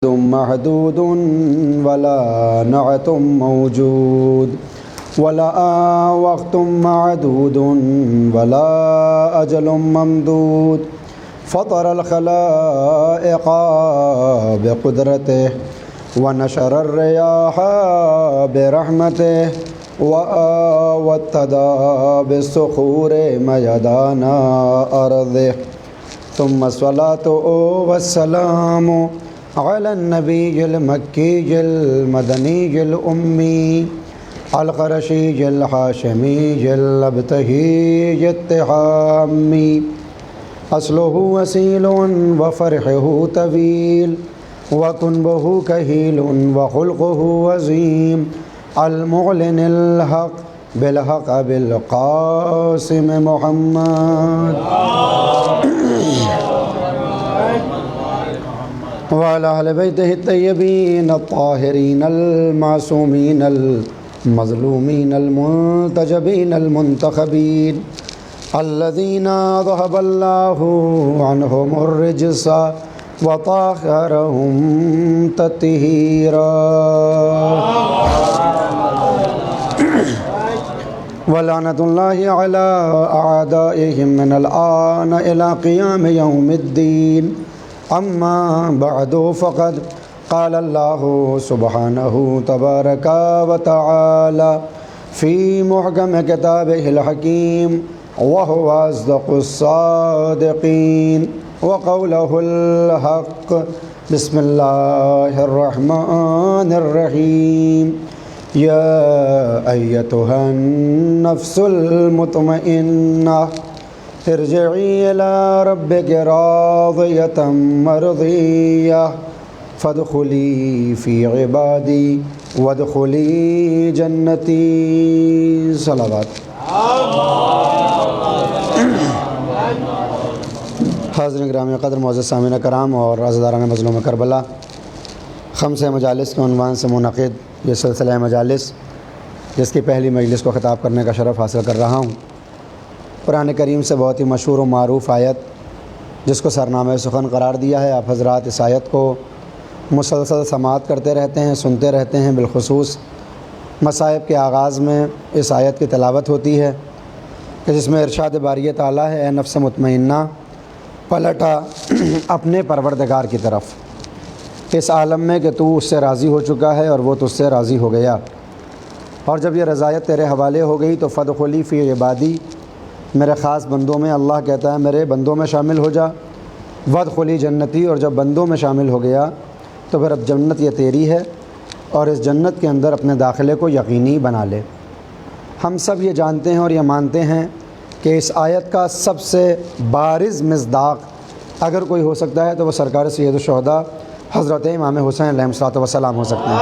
محدود ولا نعت موجود ولا وقت معدود ولا أجل ممدود فطر الخلائق بقدرته ونشر الرياح برحمته واتدى بالصخور ميدان أرضه ثم الصلاة والسلام على النبي المكي المدني الأمي القرشي الحاشمي الأبتهي التحامي أصله وسيل وفرحه طويل وكنبه كهيل وخلقه وزيم المعلن الحق بالحق بالقاسم محمد وعلى أهل بيته الطيبين الطاهرين المعصومين المظلومين المنتجبين المنتخبين الذين ذهب الله عنهم الرجس وطهرهم تطهيرا ولعنة الله على أعدائهم من الآن إلى قيام يوم الدين أما بعد فقد قال الله سبحانه تبارك وتعالى في محكم كتابه الحكيم وهو أصدق الصادقين وقوله الحق بسم الله الرحمن الرحيم يا أيتها النفس المطمئنة ارجعي إلى ربك راضية مرضية فادخلي في عبادي وادخلي جنتی صلوات. حاضرین گرامی قدر معزز سامعین کرام اور عزاداران مظلوم کربلا، خمس مجالس کے عنوان سے منعقد یہ سلسلہ مجالس جس کی پہلی مجلس کو خطاب کرنے کا شرف حاصل کر رہا ہوں، قرآن کریم سے بہت ہی مشہور و معروف آیت جس کو سرنامہ سخن قرار دیا ہے، آپ حضرات اس آیت کو مسلسل سماعت کرتے رہتے ہیں، سنتے رہتے ہیں۔ بالخصوص مصائب کے آغاز میں اس آیت کی تلاوت ہوتی ہے کہ جس میں ارشاد باری تعالیٰ ہے، اے نفس مطمئنہ پلٹا اپنے پروردگار کی طرف اس عالم میں کہ تو اس سے راضی ہو چکا ہے اور وہ تجھ سے راضی ہو گیا، اور جب یہ رضایت تیرے حوالے ہو گئی تو فادخلی فی عبادی، میرے خاص بندوں میں، اللہ کہتا ہے میرے بندوں میں شامل ہو جا، وادخلی جنتی، اور جب بندوں میں شامل ہو گیا تو پھر اب جنت یہ تیری ہے اور اس جنت کے اندر اپنے داخلے کو یقینی بنا لے۔ ہم سب یہ جانتے ہیں اور یہ مانتے ہیں کہ اس آیت کا سب سے بارز مصداق اگر کوئی ہو سکتا ہے تو وہ سرکار سید الشہداء حضرت امام حسین علیہ الصلوۃ والسلام ہو سکتے ہیں،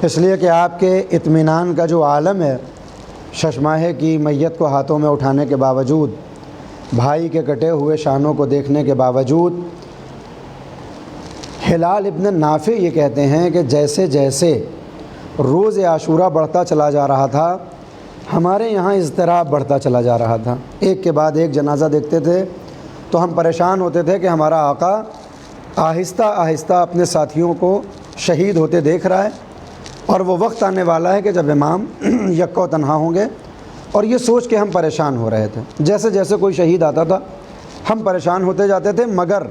اس لیے کہ آپ کے اطمینان کا جو عالم ہے، ششماہے کی میت کو ہاتھوں میں اٹھانے کے باوجود، بھائی کے کٹے ہوئے شانوں کو دیکھنے کے باوجود، ہلال ابن نافع یہ کہتے ہیں کہ جیسے جیسے روز عاشوراء بڑھتا چلا جا رہا تھا، ہمارے یہاں اضطراب بڑھتا چلا جا رہا تھا۔ ایک کے بعد ایک جنازہ دیکھتے تھے تو ہم پریشان ہوتے تھے کہ ہمارا آقا آہستہ آہستہ اپنے ساتھیوں کو شہید ہوتے دیکھ رہا ہے، اور وہ وقت آنے والا ہے کہ جب امام یکا و تنہا ہوں گے، اور یہ سوچ کے ہم پریشان ہو رہے تھے۔ جیسے جیسے کوئی شہید آتا تھا ہم پریشان ہوتے جاتے تھے، مگر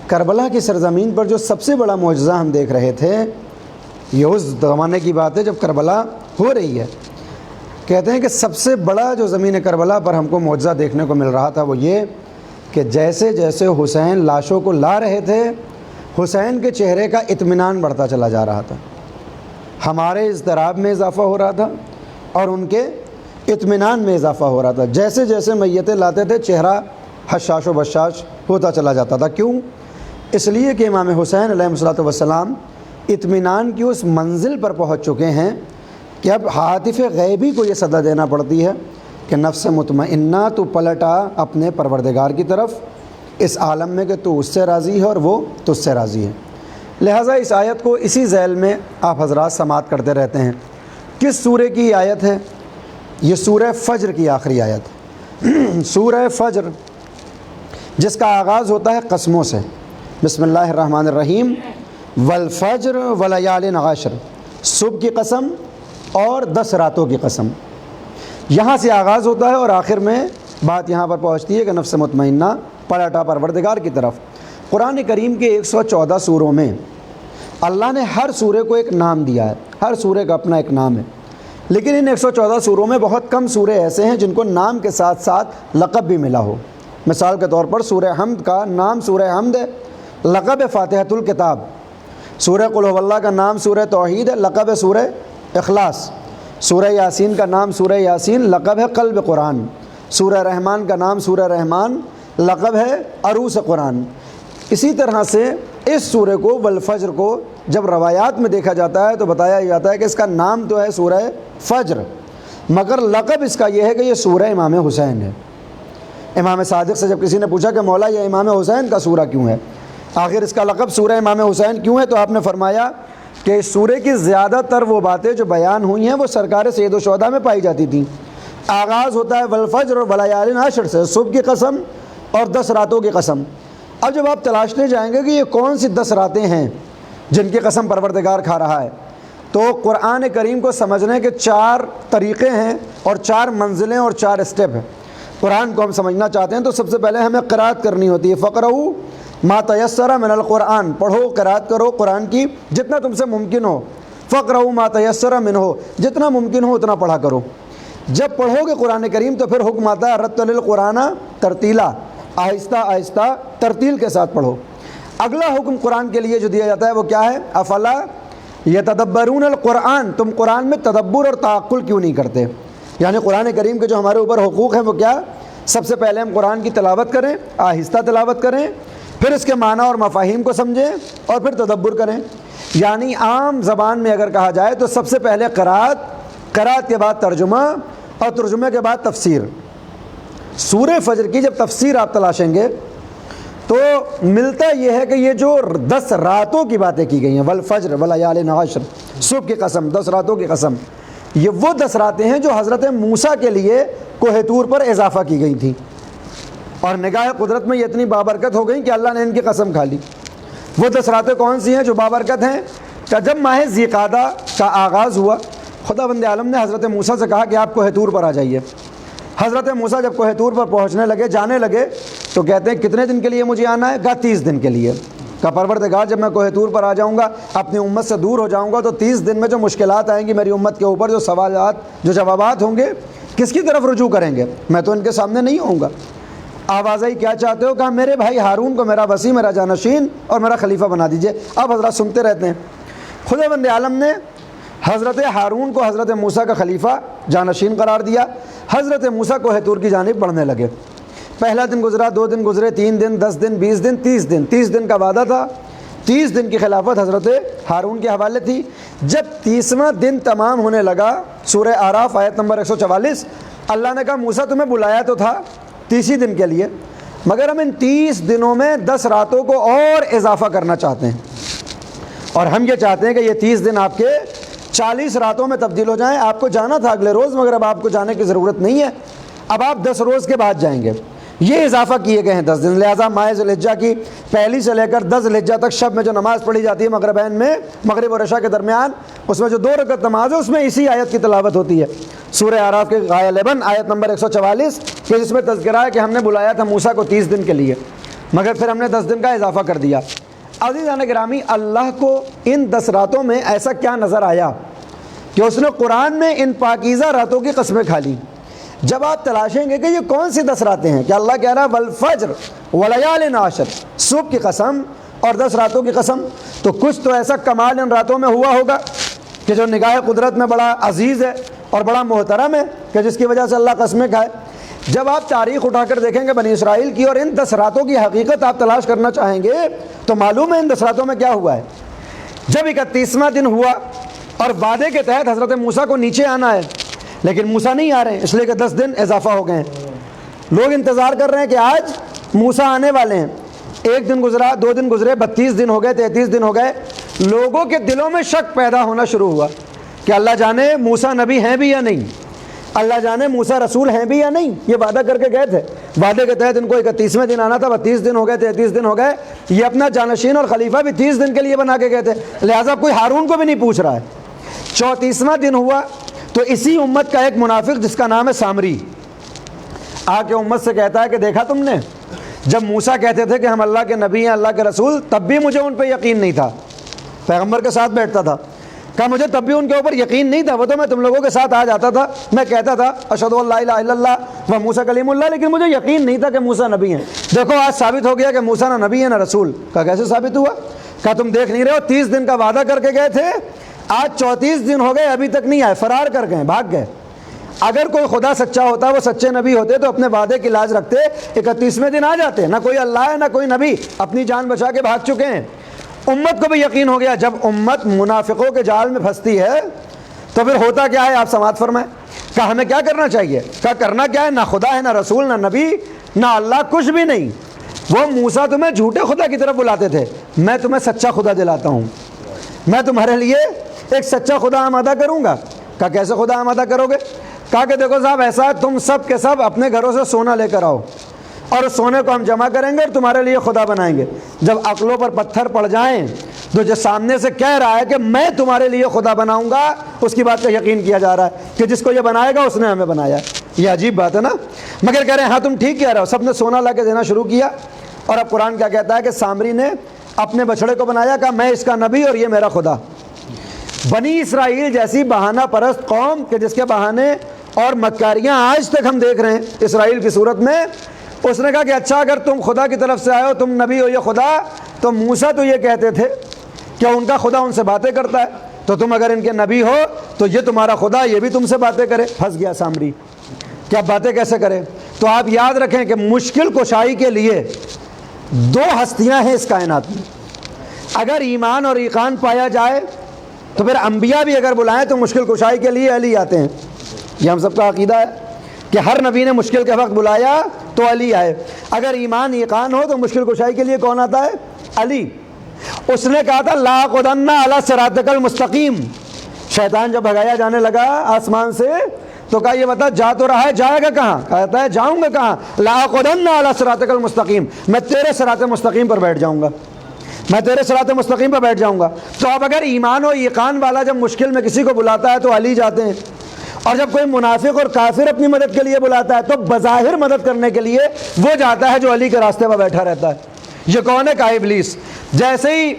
کربلا کی سرزمین پر جو سب سے بڑا معجزہ ہم دیکھ رہے تھے، یہ اس زمانے کی بات ہے جب کربلا ہو رہی ہے، کہتے ہیں کہ سب سے بڑا جو زمین کربلا پر ہم کو معجزہ دیکھنے کو مل رہا تھا وہ یہ کہ جیسے جیسے حسین لاشوں کو لا رہے تھے، حسین کے چہرے کا اطمینان بڑھتا چلا جا رہا تھا، ہمارے اضطراب میں اضافہ ہو رہا تھا اور ان کے اطمینان میں اضافہ ہو رہا تھا۔ جیسے جیسے میتیں لاتے تھے چہرہ حشاش و بشاش ہوتا چلا جاتا تھا۔ کیوں؟ اس لیے کہ امام حسین علیہ الصلوۃ والسلام اطمینان کی اس منزل پر پہنچ چکے ہیں کہ اب ہاتف غیبی کو یہ صدا دینا پڑتی ہے کہ نفس مطمئنہ تو پلٹا اپنے پروردگار کی طرف اس عالم میں کہ تو اس سے راضی ہے اور وہ تجھ سے راضی ہے۔ لہٰذا اس آیت کو اسی ذیل میں آپ حضرات سماعت کرتے رہتے ہیں۔ کس سورہ کی آیت ہے؟ یہ سورہ فجر کی آخری آیت ہے۔ سورہ فجر جس کا آغاز ہوتا ہے قسموں سے، بسم اللہ الرحمن الرحیم، والفجر ولیال عشر، صبح کی قسم اور 10 راتوں کی قسم۔ یہاں سے آغاز ہوتا ہے اور آخر میں بات یہاں پر پہنچتی ہے کہ نفس مطمئنہ پلٹا پروردگار کی طرف۔ قرآن کریم کے 114 سوروں میں اللہ نے ہر سورے کو ایک نام دیا ہے، ہر سورے کا اپنا ایک نام ہے، لیکن ان 114 سوروں میں بہت کم سورے ایسے ہیں جن کو نام کے ساتھ ساتھ لقب بھی ملا ہو۔ مثال کے طور پر سورہ حمد کا نام سورہ حمد ہے، لقب ہے فاتحۃ الکتاب۔ سورہ قل هو اللہ کا نام سورہ توحید ہے، لقب ہے سورہ اخلاص۔ سورہ یاسین کا نام سورہ یاسین، لقب ہے قلب قرآن۔ سورہ رحمان کا نام سورہ رحمان، لقب ہے عروس قرآن۔ اسی طرح سے اس سورہ کو والفجر کو جب روایات میں دیکھا جاتا ہے تو بتایا جاتا ہے کہ اس کا نام تو ہے سورہ فجر، مگر لقب اس کا یہ ہے کہ یہ سورہ امام حسین ہے۔ امام صادق سے جب کسی نے پوچھا کہ مولا یہ امام حسین کا سورہ کیوں ہے، آخر اس کا لقب سورہ امام حسین کیوں ہے، تو آپ نے فرمایا کہ اس سورہ کی زیادہ تر وہ باتیں جو بیان ہوئی ہیں وہ سرکار سید الشہداء میں پائی جاتی تھیں۔ آغاز ہوتا ہے والفجر اور ولیال عشر سے، صبح کی قسم اور 10 راتوں کی قسم۔ اب جب آپ تلاشنے جائیں گے کہ یہ کون سی 10 راتیں ہیں جن کی قسم پروردگار کھا رہا ہے، تو قرآن کریم کو سمجھنے کے 4 طریقے ہیں اور 4 منزلیں اور 4 اسٹیپ ہیں۔ قرآن کو ہم سمجھنا چاہتے ہیں تو سب سے پہلے ہمیں قرأت کرنی ہوتی ہے، فقرؤ ما تیسر من القرآن، پڑھو قرأت کرو قرآن کی جتنا تم سے ممکن ہو، فقرؤ ما تیسر منہ، جتنا ممکن ہو اتنا پڑھا کرو۔ جب پڑھو گے قرآن کریم تو پھر حکم آتا ہے رتل القرآن ترتیلا، آہستہ آہستہ ترتیل کے ساتھ پڑھو۔ اگلا حکم قرآن کے لیے جو دیا جاتا ہے وہ کیا ہے، افلا یتدبرون القرآن، تم قرآن میں تدبر اور تعقل کیوں نہیں کرتے؟ یعنی قرآن کریم کے جو ہمارے اوپر حقوق ہیں وہ کیا؟ سب سے پہلے ہم قرآن کی تلاوت کریں، آہستہ تلاوت کریں، پھر اس کے معنی اور مفاہیم کو سمجھیں اور پھر تدبر کریں۔ یعنی عام زبان میں اگر کہا جائے تو سب سے پہلے قرأت کے بعد ترجمہ اور ترجمے کے بعد تفسیر۔ سورہ فجر کی جب تفسیر آپ تلاشیں گے تو ملتا یہ ہے کہ یہ جو 10 راتوں کی باتیں کی گئی ہیں، والفجر ولیال عشر، صبح کی قسم، 10 راتوں کی قسم، یہ وہ 10 راتیں ہیں جو حضرت موسیٰ کے لیے کوہ طور پر اضافہ کی گئی تھیں، اور نگاہ قدرت میں یہ اتنی بابرکت ہو گئی کہ اللہ نے ان کی قسم کھا لی۔ وہ 10 راتیں کون سی ہیں جو بابرکت ہیں؟ کہ جب ماہ ذی قعدہ کا آغاز ہوا، خدا بند عالم نے حضرت موسیٰ سے کہا کہ آپ کوہ طور پر آ جائیے۔ حضرت موسیٰ جب کوہ طور پر پہنچنے لگے، جانے لگے، تو کہتے ہیں کتنے دن کے لیے مجھے آنا ہے؟ کہا 30 دن کے لیے۔ کہا پروردگار جب میں کوہ طور پر آ جاؤں گا، اپنی امت سے دور ہو جاؤں گا، تو 30 دن میں جو مشکلات آئیں گی میری امت کے اوپر، جو سوالات جو جوابات ہوں گے، کس کی طرف رجوع کریں گے؟ میں تو ان کے سامنے نہیں ہوں گا۔ آواز آئی کیا چاہتے ہو؟ کہا میرے بھائی ہارون کو میرا وصی، میرا جانشین اور میرا خلیفہ بنا دیجئے۔ اب حضرات سنتے رہتے ہیں، خدا بند عالم نے حضرت ہارون کو حضرت موسیٰ کا خلیفہ جانشین قرار دیا۔ حضرت موسیٰ کوہ طور کی جانب بڑھنے لگے۔ پہلا دن گزرا، 2 دن گزرے، 3 دن، 10 دن، 20 دن، 30 دن۔ 30 دن کا وعدہ تھا، 30 دن کی خلافت حضرت ہارون کے حوالے تھی۔ جب 30واں دن تمام ہونے لگا، سورہ اعراف آیت نمبر 144، اللہ نے کہا موسیٰ تمہیں بلایا تو تھا 30 دن کے لیے، مگر ہم ان 30 دنوں میں 10 راتوں کو اور اضافہ کرنا چاہتے ہیں، اور ہم یہ چاہتے ہیں کہ یہ 30 دن آپ کے 40 راتوں میں تبدیل ہو جائیں۔ آپ کو جانا تھا اگلے روز، مگر اب آپ کو جانے کی ضرورت نہیں ہے، اب آپ 10 روز کے بعد جائیں گے۔ یہ اضافہ کیے گئے ہیں 10 دن، لہٰذا ماہ ذی الحجہ کی پہلی سے لے کر 10 ذی الحجہ تک شب میں جو نماز پڑھی جاتی ہے مغربین میں، مغرب اور عشاء کے درمیان، اس میں جو 2 رکعت نماز ہے اس میں اسی آیت کی تلاوت ہوتی ہے، سورہ اعراف کے غالباً آیت نمبر 144، کہ جس میں تذکرہ ہے کہ ہم نے بلایا تھا موسیٰ کو 30 دن کے لیے، مگر پھر ہم نے 10 دن کا اضافہ کر دیا۔ عزیزان گرامی، اللہ کو ان 10 راتوں میں ایسا کیا نظر آیا کہ اس نے قرآن میں ان پاکیزہ راتوں کی قسمیں کھا لی؟ جب آپ تلاشیں گے کہ یہ کون سی 10 راتیں ہیں، کہ اللہ کہہ رہا ہے والفجر ولیال عشر، صبح کی قسم اور 10 راتوں کی قسم، تو کچھ تو ایسا کمال ان راتوں میں ہوا ہوگا کہ جو نگاہ قدرت میں بڑا عزیز ہے اور بڑا محترم ہے، کہ جس کی وجہ سے اللہ قسمیں کھائے۔ جب آپ تاریخ اٹھا کر دیکھیں گے بنی اسرائیل کی اور ان 10 راتوں کی حقیقت آپ تلاش کرنا چاہیں گے تو معلوم ہے ان 10 راتوں میں کیا ہوا ہے۔ جب 31واں دن ہوا اور وعدے کے تحت حضرت موسیٰ کو نیچے آنا ہے، لیکن موسیٰ نہیں آ رہے ہیں، اس لیے کہ 10 دن اضافہ ہو گئے ہیں۔ لوگ انتظار کر رہے ہیں کہ آج موسیٰ آنے والے ہیں، 1 دن گزرا، 2 دن گزرے، 32 دن ہو گئے، 33 دن ہو گئے، لوگوں کے دلوں میں شک پیدا ہونا شروع ہوا کہ اللہ جانے موسیٰ نبی ہیں بھی یا نہیں، اللہ جانے موسیٰ رسول ہیں بھی یا نہیں۔ یہ وعدہ کر کے گئے تھے، وعدے کے تحت ان کو 31ویں دن آنا تھا، 32 دن ہو گئے، 33 دن ہو گئے، یہ اپنا جانشین اور خلیفہ بھی 30 دن کے لیے بنا کے گئے تھے، لہٰذا کوئی ہارون کو بھی نہیں پوچھ رہا ہے۔ 34واں دن ہوا تو اسی امت کا ایک منافق جس کا نام ہے سامری آ کے امت سے کہتا ہے کہ دیکھا تم نے، جب موسیٰ کہتے تھے کہ ہم اللہ کے نبی ہیں، اللہ کے رسول، تب بھی مجھے ان پہ یقین نہیں تھا، پیغمبر کے ساتھ بیٹھتا تھا، کہا مجھے تب بھی ان کے اوپر یقین نہیں تھا، وہ تو میں تم لوگوں کے ساتھ آ جاتا تھا، میں کہتا تھا اشہد ان لا الہ الا اللہ و موسیٰ کلیم اللہ، لیکن مجھے یقین نہیں تھا کہ موسیٰ نبی ہیں۔ دیکھو آج ثابت ہو گیا کہ موسیٰ نہ نبی ہے نہ رسول۔ کہا کیسے ثابت ہوا؟ کہا تم دیکھ نہیں رہے ہو، 30 دن کا وعدہ کر کے گئے تھے، آج 34 دن ہو گئے ابھی تک نہیں آئے، فرار کر گئے، بھاگ گئے۔ اگر کوئی خدا سچا ہوتا، وہ سچے نبی ہوتے تو اپنے وعدے کی لاج رکھتے، 31ویں دن آ جاتے۔ نہ کوئی اللہ ہے نہ کوئی نبی، اپنی جان بچا کے بھاگ چکے ہیں۔ امت کو بھی یقین ہو گیا، جب امت منافقوں کے جال میں پھنستی ہے تو پھر ہوتا کیا ہے، آپ سماعت فرمائیں۔ کہا ہمیں کیا کرنا چاہیے؟ کہا کرنا کیا ہے، نہ خدا ہے نہ رسول نہ نبی نہ اللہ، کچھ بھی نہیں۔ وہ موسیٰ تمہیں جھوٹے خدا کی طرف بلاتے تھے، میں تمہیں سچا خدا دلاتا ہوں، میں تمہارے لیے ایک سچا خدا آمادہ کروں گا۔ کہا کیسے خدا آمادہ کرو گے؟ کہا کہ دیکھو صاحب ایسا ہے، تم سب کے سب اپنے گھروں سے سونا لے کر آؤ، اور اس سونے کو ہم جمع کریں گے اور تمہارے لیے خدا بنائیں گے۔ جب عقلوں پر پتھر پڑ جائیں تو جو سامنے سے کہہ رہا ہے کہ میں تمہارے لیے خدا بناؤں گا، اس کی بات کا یقین کیا جا رہا ہے کہ جس کو یہ بنائے گا اس نے ہمیں بنایا۔ یہ عجیب بات ہے نا، مگر کہہ رہے ہیں ہاں تم ٹھیک کہہ رہے ہو۔ سب نے سونا لا کے دینا شروع کیا، اور اب قرآن کیا کہتا ہے کہ سامری نے اپنے بچڑے کو بنایا، کہا میں اس کا نبی اور یہ میرا خدا۔ بنی اسرائیل جیسی بہانہ پرست قوم کہ جس کے بہانے اور مکاریاں آج تک ہم دیکھ رہے ہیں اسرائیل کی صورت میں، اس نے کہا کہ اچھا اگر تم خدا کی طرف سے آئے ہو، تم نبی ہو یہ خدا، تو موسیٰ تو یہ کہتے تھے کہ ان کا خدا ان سے باتیں کرتا ہے، تو تم اگر ان کے نبی ہو تو یہ تمہارا خدا یہ بھی تم سے باتیں کرے۔ پھنس گیا سامری کہ اب باتیں کیسے کرے۔ تو آپ یاد رکھیں کہ مشکل کشائی کے لیے 2 ہستیاں ہیں اس کائنات میں، اگر ایمان اور ایقان پایا جائے تو پھر انبیاء بھی اگر بلائیں تو مشکل کشائی کے لیے علی آتے ہیں۔ یہ ہم سب کا عقیدہ ہے کہ ہر نبی نے مشکل کے وقت بلایا تو علی آئے۔ اگر ایمان ایقان ہو تو مشکل کشائی کے لیے کون آتا ہے؟ علی۔ اس نے کہا تھا لاقعدن علی صراطک المستقیم، شیطان جب بھگایا جانے لگا آسمان سے تو کہا یہ بتا جا تو رہا ہے، جائے گا کہاں؟ کہتا ہے جاؤں گا کہاں؟ لاقعدن علی صراطک المستقیم، میں تیرے صراط مستقیم پر بیٹھ جاؤں گا، میں تیرے صراط مستقیم پر بیٹھ جاؤں گا۔ تو اب اگر ایمان و ایقان والا جب مشکل میں کسی کو بلاتا ہے تو علی جاتے ہیں، اور جب کوئی منافق اور کافر اپنی مدد کے لیے بلاتا ہے تو بظاہر مدد کرنے کے لیے وہ جاتا ہے جو علی کے راستے پر بیٹھا رہتا ہے۔ یہ کون ہے؟ کہا ابلیس۔ جیسے ہی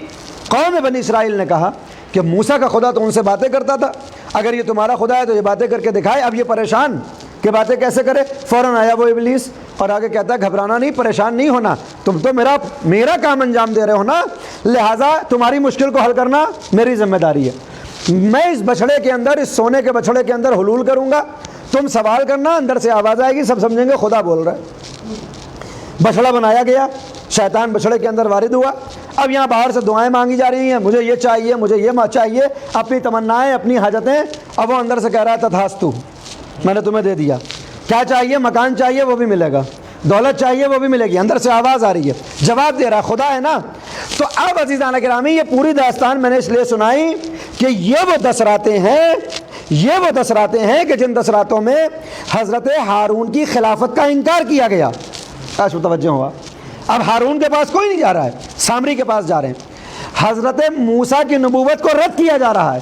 قوم بنی اسرائیل نے کہا کہ موسیٰ کا خدا تو ان سے باتیں کرتا تھا، اگر یہ تمہارا خدا ہے تو یہ باتیں کر کے دکھائے، اب یہ پریشان کہ باتیں کیسے کرے، فوراً آیا وہ ابلیس اور آگے کہتا ہے گھبرانا نہیں، پریشان نہیں ہونا، تم تو میرا کام انجام دے رہے ہو نا، لہٰذا تمہاری مشکل کو حل کرنا میری ذمہ داری ہے۔ میں اس بچھڑے کے اندر، اس سونے کے بچھڑے کے اندر حلول کروں گا، تم سوال کرنا، اندر سے آواز آئے گی، سب سمجھیں گے خدا بول رہا ہے۔ بچھڑا بنایا گیا، شیطان بچھڑے کے اندر وارد ہوا۔ اب یہاں باہر سے دعائیں مانگی جا رہی ہیں، مجھے یہ چاہیے، مجھے یہ چاہیے، اپنی تمنائیں، اپنی حاجتیں۔ اب وہ اندر سے کہہ رہا ہے تتھاستو، میں نے تمہیں دے دیا۔ کیا چاہیے؟ مکان چاہیے، وہ بھی ملے گا، دولت چاہیے، وہ بھی ملے گی۔ اندر سے آواز آ رہی ہے، جواب دے رہا ہے، خدا ہے نا۔ تو اب عزیزان گرامی یہ پوری داستان میں نے اس لیے سنائی کہ یہ وہ 10 راتیں ہیں، یہ وہ 10 راتیں ہیں کہ جن 10 راتوں میں حضرت ہارون کی خلافت کا انکار کیا گیا۔ آج متوجہ ہوا؟ اب ہارون کے پاس کوئی نہیں جا رہا ہے، سامری کے پاس جا رہے ہیں۔ حضرت موسیٰ کی نبوت کو رد کیا جا رہا ہے،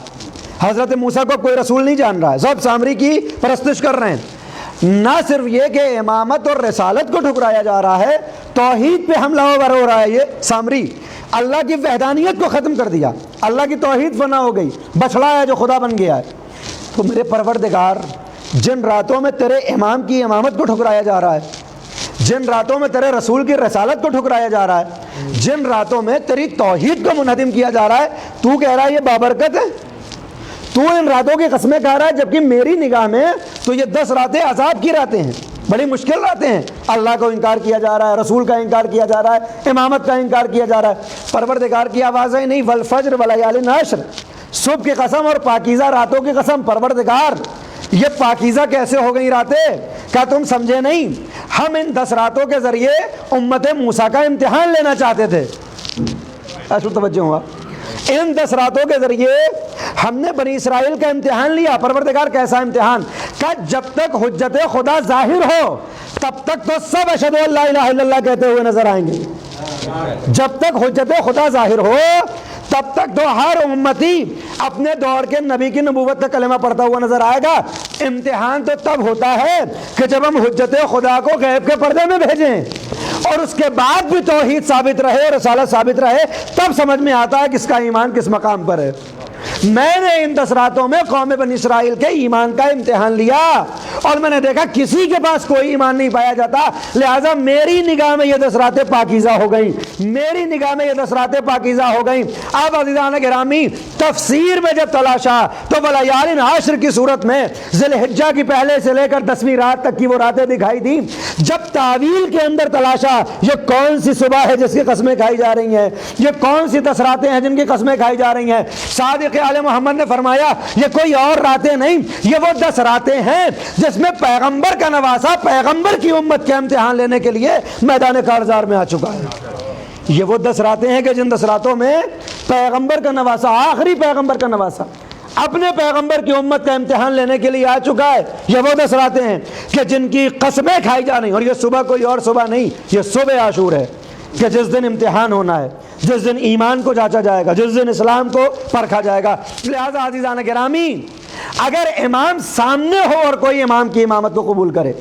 حضرت موسیٰ کو کوئی رسول نہیں جان رہا ہے، سب سامری کی پرستش کر رہے ہیں۔ نہ صرف یہ کہ امامت اور رسالت کو ٹھکرایا جا رہا ہے، توحید پہ حملہ ور ہو رہا ہے۔ یہ سامری اللہ کی وحدانیت کو ختم کر دیا، اللہ کی توحید فنا ہو گئی، بچڑا ہے جو خدا بن گیا ہے۔ تو میرے پروردگار، جن راتوں میں تیرے امام کی امامت کو ٹھکرایا جا رہا ہے، جن راتوں میں تیرے رسول کی رسالت کو ٹھکرایا جا رہا ہے، جن راتوں میں تیری توحید کو منہدم کیا جا رہا ہے، تو کہہ رہا ہے یہ بابرکت ہے، تو ان راتوں کی قسمیں کھا رہا ہے، جبکہ میری نگاہ میں تو یہ 10 راتیں عذاب کی راتیں ہیں، بڑی مشکل راتیں ہیں۔ اللہ کو انکار کیا جا رہا ہے، رسول کا انکار کیا جا رہا ہے، امامت کا انکار کیا جا رہا ہے۔ پروردگار کی آوازیں نہیں، والفجر ولیال عشر، صبح کی قسم اور پاکیزہ راتوں کی قسم، پروردگار یہ پاکیزہ کیسے ہو گئی راتیں؟ کیا تم سمجھے نہیں؟ ہم ان 10 راتوں کے ذریعے امت موسیٰ کا امتحان لینا چاہتے تھے۔ ایسا توجہ ہوا؟ ان 10 راتوں کے ذریعے ہم نے بنی اسرائیل کا امتحان لیا۔ پروردگار کیسا امتحان؟ کہ جب تک حجت خدا ظاہر ہو تب تک تو سب اشہدو ان لا الہ الا اللہ کہتے ہوئے نظر آئیں گے. جب تک حجت خدا ظاہر ہو تب تک تو ہر امتی اپنے دور کے نبی کی نبوت کا کلمہ پڑھتا ہوا نظر آئے گا. امتحان تو تب ہوتا ہے کہ جب ہم حجت خدا کو غیب کے پردے میں بھیجیں اور اس کے بعد بھی توحید ثابت رہے اور رسالت ثابت رہے, تب سمجھ میں آتا ہے کس کا ایمان کس مقام پر ہے. میں نے ان 10 راتوں میں قوم بنی اسرائیل کے ایمان کا امتحان لیا اور میں نے دیکھا کسی کے پاس کوئی ایمان نہیں پایا جاتا. لہٰذا میری نگاہ میں یہ 10 راتیں پاکیزہ ہو گئیں, میری نگاہ میں یہ 10 راتیں پاکیزہ ہو گئیں. اب عزیزان گرامی تفسیر میں جب تلاشا تو ولیال عشر کی صورت میں ذی الحجہ کی پہلے سے لے کر 10ویں رات تک کی وہ راتیں دکھائی دیں. جب تعویل کے اندر تلاشا یہ کون سی صبح ہے جس کی قسمیں کھائی جا رہی ہیں, یہ کون سی 10 راتیں ہیں جن کی قسمیں کھائی جا رہی ہیں, صادق آل محمد نے فرمایا یہ کوئی اور راتیں نہیں, یہ وہ 10 راتیں ہیں جس میں پیغمبر کا نواسا پیغمبر کی امت کے امتحان لینے کے لیے میدان کارزار میں آ چکا ہے. یہ وہ 10 راتیں ہیں کہ جن 10 راتوں میں پیغمبر کا نواسا, آخری پیغمبر کا نواسا اپنے پیغمبر کی امت کا امتحان لینے کے لیے آ چکا ہے. یہ وہ 10 راتیں ہیں کہ جن کی قسمیں کھائی جا رہی ہیں, اور یہ صبح کوئی اور صبح نہیں, یہ صبح عاشور ہے کہ جس دن امتحان ہونا ہے, جس دن ایمان کو جانچا جائے گا, جس دن اسلام کو پرکھا جائے گا. لہذا عزیزان گرامی اگر امام سامنے ہو اور کوئی امام کی امامت کو قبول کرے,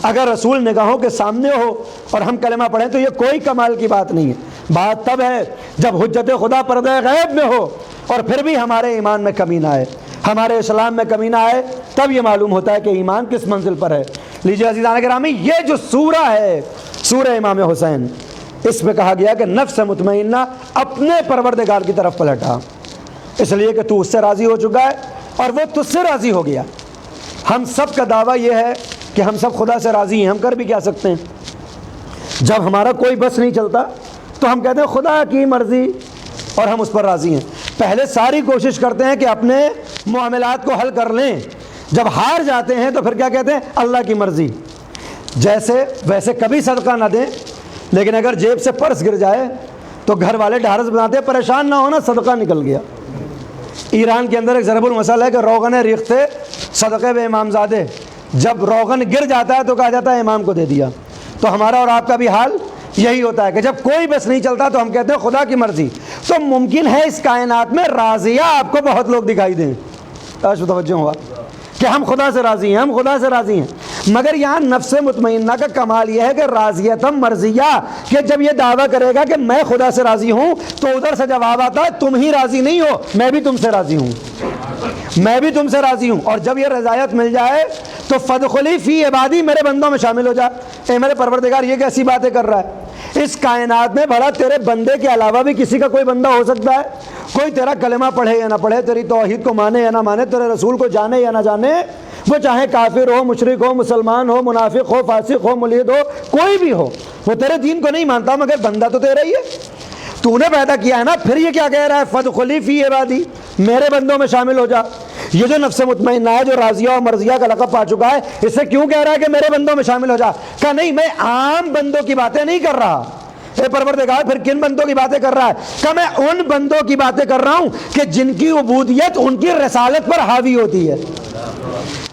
اگر رسول نگاہوں کے سامنے ہو اور ہم کلمہ پڑھیں تو یہ کوئی کمال کی بات نہیں ہے. بات تب ہے جب حجت خدا پردہ غیب میں ہو اور پھر بھی ہمارے ایمان میں کمی نہ آئے, ہمارے اسلام میں کمی نہ آئے, تب یہ معلوم ہوتا ہے کہ ایمان کس منزل پر ہے. لیجیے عزیزان گرامی یہ جو سورہ ہے سورہ امام حسین, اس میں کہا گیا کہ نفس مطمئنہ اپنے پروردگار کی طرف پلٹا, اس لیے کہ تو اس سے راضی ہو چکا ہے اور وہ تجھ سے راضی ہو گیا. ہم سب کا دعویٰ یہ ہے کہ ہم سب خدا سے راضی ہیں. ہم کر بھی کیا سکتے ہیں؟ جب ہمارا کوئی بس نہیں چلتا تو ہم کہتے ہیں خدا کی مرضی اور ہم اس پر راضی ہیں. پہلے ساری کوشش کرتے ہیں کہ اپنے معاملات کو حل کر لیں, جب ہار جاتے ہیں تو پھر کیا کہتے ہیں؟ اللہ کی مرضی. جیسے ویسے کبھی صدقہ نہ دیں, لیکن اگر جیب سے پرس گر جائے تو گھر والے ڈھارس بناتے ہیں پریشان نہ ہونا صدقہ نکل گیا. ایران کے اندر ایک ضرب المثل ہے کہ روغن ریختے صدقے بے امام زادے, جب روغن گر جاتا ہے تو کہا جاتا ہے امام کو دے دیا. تو ہمارا اور آپ کا بھی حال یہی ہوتا ہے کہ جب کوئی بس نہیں چلتا تو ہم کہتے ہیں خدا کی مرضی. تو ممکن ہے اس کائنات میں راضیہ آپ کو بہت لوگ دکھائی دیں, توجہ ہوا کہ ہم خدا سے راضی ہیں, ہم خدا سے راضی ہیں. مگر یہاں نفس مطمئنہ کا کمال یہ ہے کہ راضیتم مرضیہ, کہ جب یہ دعویٰ کرے گا کہ میں خدا سے راضی ہوں تو ادھر سے جواب آتا ہے تم ہی راضی نہیں ہو, میں بھی تم سے راضی ہوں, میں بھی تم سے راضی ہوں. اور جب یہ رضایت مل جائے تو فدخلی فی عبادی, میرے بندوں میں شامل ہو جا. اے میرے پروردگار یہ کیسی باتیں کر رہا ہے؟ اس کائنات میں بڑا تیرے بندے کے علاوہ بھی کسی کا کوئی بندہ ہو سکتا ہے؟ کوئی تیرا کلمہ پڑھے یا نہ پڑھے, تیری توحید کو مانے یا نہ مانے, تیرے رسول کو جانے یا نہ جانے, وہ چاہے کافر ہو, مشرک ہو, مسلمان ہو, منافق ہو, فاسق ہو, ملحد ہو, کوئی بھی ہو, وہ تیرے دین کو نہیں مانتا مگر بندہ تو تیرا ہی ہے, تو نے پیدا کیا ہے نا. پھر یہ کیا کہہ رہا ہے؟ فدخلی فی عبادی, میرے بندوں میں شامل ہو جا. یہ جو نفس مطمئنہ ہے, جو راضیہ اور مرضیہ کا لقب پا چکا ہے, اس سے کیوں کہہ رہا ہے کہ میرے بندوں میں شامل ہو جا؟ کہا نہیں, میں عام بندوں کی باتیں نہیں کر رہا. اے پروردگار پھر کن بندوں کی باتیں کر رہا ہے؟ کہ میں ان بندوں کی باتیں کر رہا ہوں کہ جن کی عبودیت ان کی رسالت پر حاوی ہوتی ہے,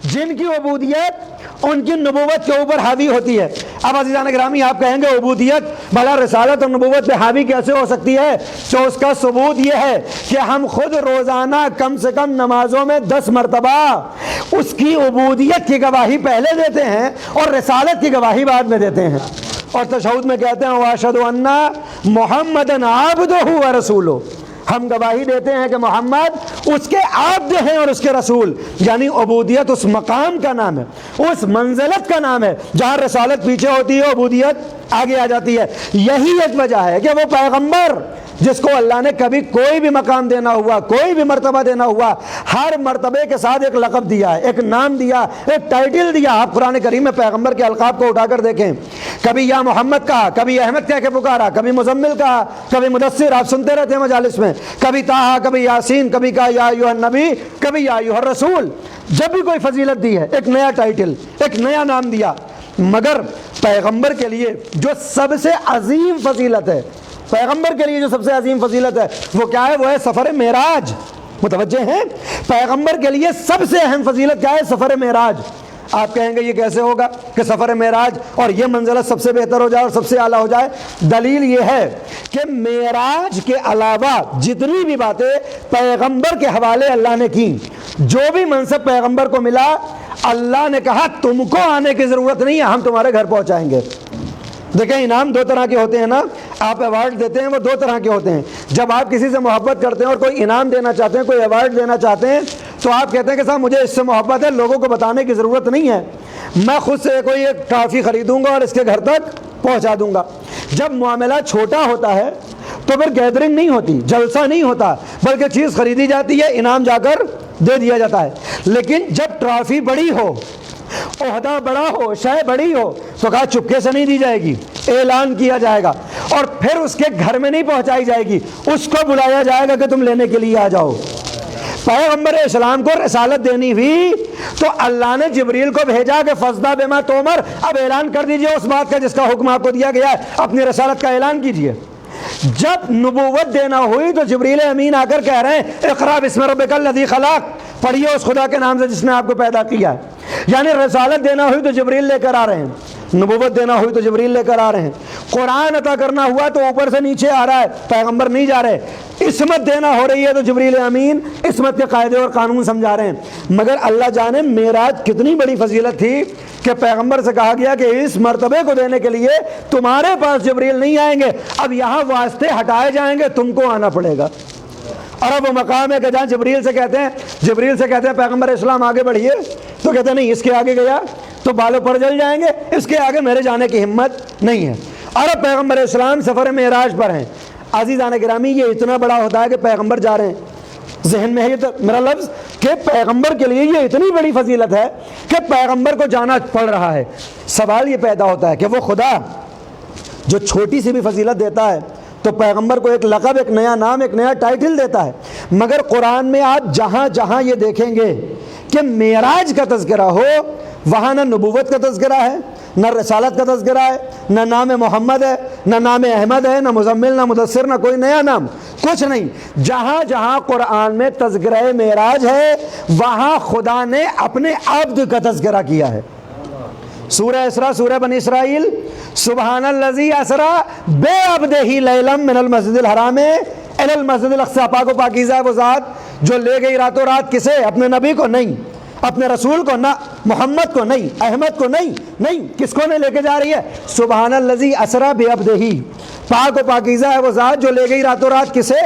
جن کی عبودیت ان کی نبوت کے اوپر حاوی ہوتی ہے. اب عزیزان گرامی آپ کہیں گے عبودیت بھلا رسالت اور نبوت پہ حاوی کیسے ہو سکتی ہے؟ تو اس کا ثبوت یہ ہے کہ ہم خود روزانہ کم سے کم نمازوں میں 10 مرتبہ اس کی عبودیت کی گواہی پہلے دیتے ہیں اور رسالت کی گواہی بعد میں دیتے ہیں. اور تشہد میں کہتے ہیں واشہد ان محمدً عبدہ و رسولہ, ہم گواہی دیتے ہیں کہ محمد اس کے عبد ہیں اور اس کے رسول. یعنی عبودیت اس مقام کا نام ہے, اس منزلت کا نام ہے جہاں رسالت پیچھے ہوتی ہے, عبودیت آگے آ جاتی ہے. یہی ایک وجہ ہے کہ وہ پیغمبر جس کو اللہ نے کبھی کوئی بھی مقام دینا ہوا, کوئی بھی مرتبہ دینا ہوا, ہر مرتبے کے ساتھ ایک لقب دیا ہے, ایک نام دیا, ایک ٹائٹل دیا. آپ قرآن کریم میں پیغمبر کے القاب کو اٹھا کر دیکھیں, کبھی یا محمد کہا, کبھی احمد کہہ کے پکارا, کبھی مزمل کہا, کبھی مدثر, آپ سنتے رہتے ہیں مجالس میں, کبھی طٰہٰ, کبھی یاسین, کبھی کہا یا ایھا النبی, کبھی یا ایھا الرسول. جب بھی کوئی فضیلت دی ہے ایک نیا ٹائٹل, ایک نیا نام دیا. مگر پیغمبر کے لیے جو سب سے عظیم فضیلت ہے, پیغمبر کے لیے جو سب سے عظیم فضیلت ہے وہ کیا ہے؟ وہ ہے سفر معراج. متوجہ ہیں؟ پیغمبر کے لیے سب سے اہم فضیلت کیا ہے؟ سفر معراج. آپ کہیں گے یہ کیسے ہوگا کہ سفر معراج اور یہ منزلت سب سے بہتر ہو جائے اور سب سے اعلیٰ ہو جائے؟ دلیل یہ ہے کہ معراج کے علاوہ جتنی بھی باتیں پیغمبر کے حوالے اللہ نے کی، جو بھی منصب پیغمبر کو ملا، اللہ نے کہا تم کو آنے کی ضرورت نہیں ہے، ہم تمہارے گھر پہنچائیں گے۔ دیکھیں انعام دو طرح کے ہوتے ہیں نا، آپ ایوارڈ دیتے ہیں وہ دو طرح کے ہوتے ہیں۔ جب آپ کسی سے محبت کرتے ہیں اور کوئی انعام دینا چاہتے ہیں، کوئی ایوارڈ دینا چاہتے ہیں، تو آپ کہتے ہیں کہ صاحب مجھے اس سے محبت ہے، لوگوں کو بتانے کی ضرورت نہیں ہے، میں خود سے کوئی ایک ٹرافی خریدوں گا اور اس کے گھر تک پہنچا دوں گا۔ جب معاملہ چھوٹا ہوتا ہے تو پھر گیدرنگ نہیں ہوتی، جلسہ نہیں ہوتا، بلکہ چیز خریدی جاتی ہے، انعام جا کر دے دیا جاتا ہے۔ لیکن جب ٹرافی بڑی ہو، عہدہ بڑا ہو، شے بڑی ہو، تو کہا چپکے سے نہیں دی جائے گی، اعلان کیا جائے گا، اور پھر اس کے گھر میں نہیں پہنچائی جائے گی، اس کو بلایا جائے گا کہ تم لینے کے لیے آ جاؤ۔ پیغمبر اسلام کو رسالت دینی ہوئی تو اللہ نے جبریل کو بھیجا کہ فَاصْدَعْ بِمَا تُؤْمَرْ، اب اعلان کر دیجئے اس بات کا جس کا حکم آپ کو دیا گیا ہے، اپنی رسالت کا اعلان کیجئے۔ جب نبوت دینا ہوئی تو جبریل امین آ کر کہہ رہے ہیں اقرأ بسم ربک الذی خلق، پڑھیے اس خدا کے نام سے جس نے آپ کو پیدا کیا ہے۔ یعنی رسالت دینا ہوئی تو جبریل لے کر آ رہے ہیں، نبوت دینا ہوئی تو جبریل لے کر آ رہے ہیں، قرآن عطا کرنا ہوا تو اوپر سے نیچے آ رہا ہے، پیغمبر نہیں جا رہے، عصمت دینا ہو رہی ہے تو جبریل امین عصمت کے قاعدے اور قانون سمجھا رہے ہیں۔ مگر اللہ جانے معراج کتنی بڑی فضیلت تھی کہ پیغمبر سے کہا گیا کہ اس مرتبے کو دینے کے لیے تمہارے پاس جبریل نہیں آئیں گے، اب یہاں واسطے ہٹائے جائیں گے، تم کو آنا پڑے گا۔ اور اب وہ مقام ہے کہ جہاں جبریل سے کہتے ہیں پیغمبر اسلام آگے بڑھیے، تو کہتے ہیں نہیں، اس کے آگے گیا تو بالوں پر جل جائیں گے، اس کے آگے میرے جانے کی ہمت نہیں ہے۔ اور اب پیغمبر اسلام سفر معراج پر ہیں۔ عزیزان گرامی، یہ اتنا بڑا ہوتا ہے کہ پیغمبر جا رہے ہیں، ذہن میں ہے یہ تو میرا لفظ کہ پیغمبر کے لیے یہ اتنی بڑی فضیلت ہے کہ پیغمبر کو جانا پڑ رہا ہے۔ سوال یہ پیدا ہوتا ہے کہ وہ خدا جو چھوٹی سی بھی فضیلت دیتا ہے تو پیغمبر کو ایک لقب، ایک نیا نام، ایک نیا ٹائٹل دیتا ہے، مگر قرآن میں آپ جہاں جہاں یہ دیکھیں گے کہ معراج کا تذکرہ ہو، وہاں نہ نبوت کا تذکرہ ہے، نہ رسالت کا تذکرہ ہے، نہ نام محمد ہے، نہ نام احمد ہے، نہ مزمل، نہ مدثر، نہ کوئی نیا نام، کچھ نہیں۔ جہاں جہاں قرآن میں تذکرہ معراج ہے وہاں خدا نے اپنے عبد کا تذکرہ کیا ہے۔ سورہ اسراء، سورہ بنی اسرائیل، سبحان الذی اسری بعبدہ لیلا من المسجد الحرام الی المسجد الاقصی، پاک و پاکیزہ ہے وہ ذات جو لے گئی راتوں رات، کسے؟ اپنے نبی کو نہیں، اپنے رسول کو نہ، محمد کو نہیں، احمد کو نہیں، کس کو نہیں لے کے جا رہی ہے؟ سبحان الذی اسری بعبدہ، پاک و پاکیزہ ہے وہ ذات جو لے گئی راتوں رات، کسے؟